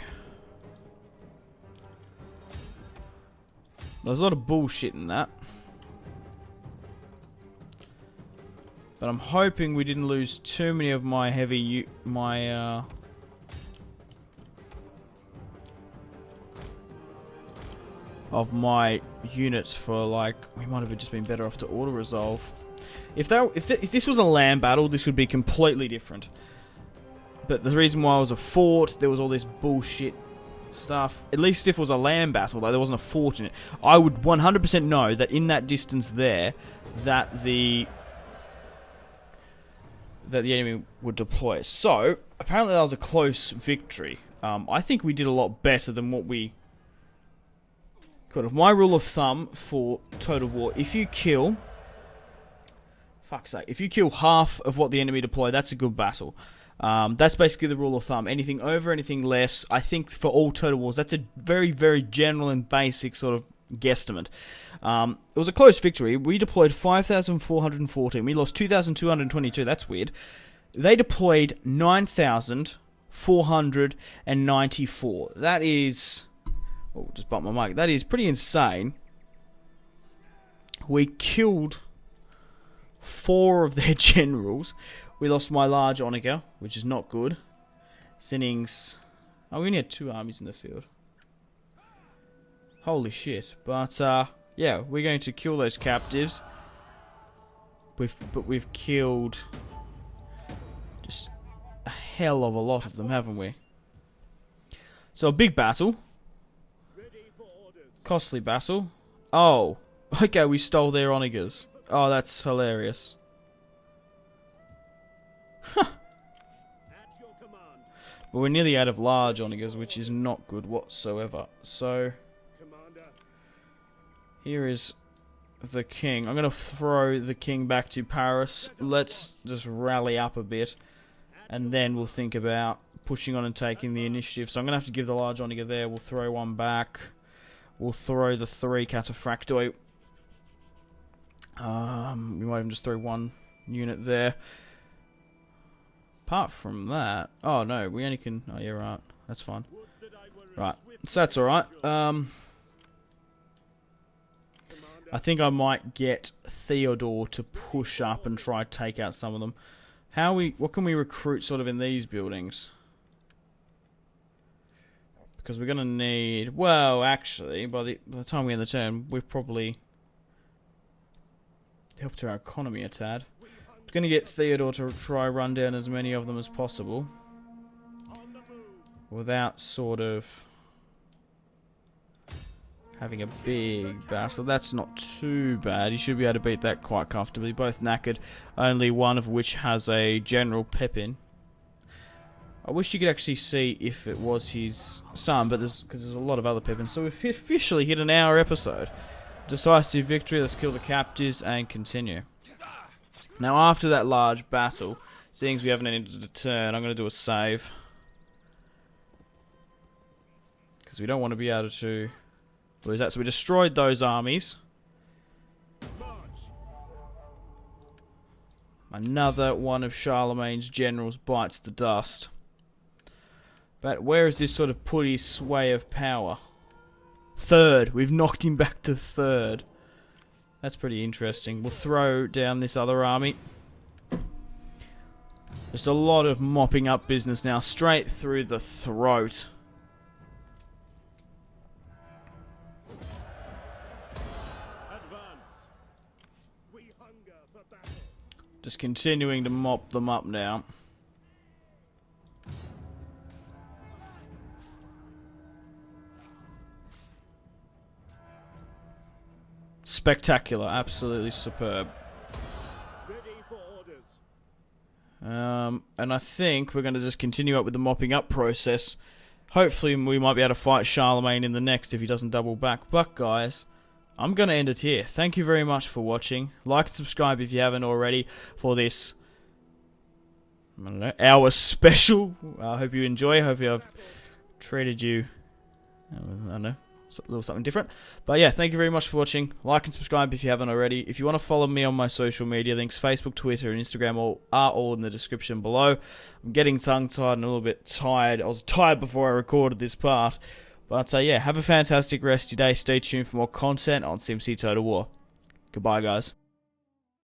There's a lot of bullshit in that. But I'm hoping we didn't lose too many of my heavy of my units for, like, we might have just been better off to auto resolve. If this was a land battle, this would be completely different. But the reason why it was a fort, there was all this bullshit stuff. At least if it was a land battle, like there wasn't a fort in it, I would 100% know that in that distance there, that the enemy would deploy. So apparently that was a close victory. I think we did a lot better than what we could have. My rule of thumb for Total War: if you kill, fuck's sake, if you kill half of what the enemy deploy, that's a good battle. That's basically the rule of thumb. Anything over, anything less, I think for all Total Wars, that's a very, very general and basic sort of guesstimate. It was a close victory. We deployed 5,414. We lost 2,222. That's weird. They deployed 9,494. That is... oh, just bumped my mic. That is pretty insane. We killed 4 of their generals. We lost my large Onager, which is not good. Sinnings... oh, we only had 2 armies in the field. Holy shit. But, Yeah, we're going to kill those captives. But we've killed just a hell of a lot of them, haven't we? So a big battle. Costly battle. Oh, okay, we stole their onagers. Oh, that's hilarious. Huh. But we're nearly out of large onagers, which is not good whatsoever. So, here is the king. I'm going to throw the king back to Paris. Let's just rally up a bit, and then we'll think about pushing on and taking the initiative. So I'm going to have to give the large onager there. We'll throw one back. We'll throw the 3 cataphractoi. We might even just throw 1 unit there. Apart from that... Oh, no, we only can... Oh, yeah, right. That's fine. Right, so that's alright. I think I might get Theodore to push up and try to take out some of them. What can we recruit sort of in these buildings? Because we're going to need... Well, actually, by the time we end the turn, we've probably helped our economy a tad. I'm going to get Theodore to try run down as many of them as possible. Without sort of having a big battle. That's not too bad. He should be able to beat that quite comfortably. Both knackered, only one of which has a General Pepin. I wish you could actually see if it was his son, but because there's a lot of other Pepins. So we've officially hit an hour episode. Decisive victory. Let's kill the captives and continue. Now, after that large battle, seeing as we haven't ended the turn, I'm going to do a save. Because we don't want to be able to lose that. So we destroyed those armies. Another one of Charlemagne's generals bites the dust. But where has this sort of put his sway of power? 3rd. We've knocked him back to 3rd. That's pretty interesting. We'll throw down this other army. Just a lot of mopping up business now. Straight through the throat. Advance. We hunger for battle. Just continuing to mop them up now. Spectacular, absolutely superb. Ready for orders. And I think we're going to just continue up with the mopping up process. Hopefully we might be able to fight Charlemagne in the next if he doesn't double back. But guys, I'm going to end it here. Thank you very much for watching. Like and subscribe if you haven't already for this, I don't know, hour special. I hope you enjoy. I hope I've treated you, I don't know, a little something different. But yeah, thank you very much for watching. Like and subscribe if you haven't already. If you want to follow me on my social media links, Facebook, Twitter, and Instagram are all in the description below. I'm getting tongue-tied and a little bit tired. I was tired before I recorded this part. But yeah, have a fantastic rest of your day. Stay tuned for more content on Simpzy Total War. Goodbye, guys.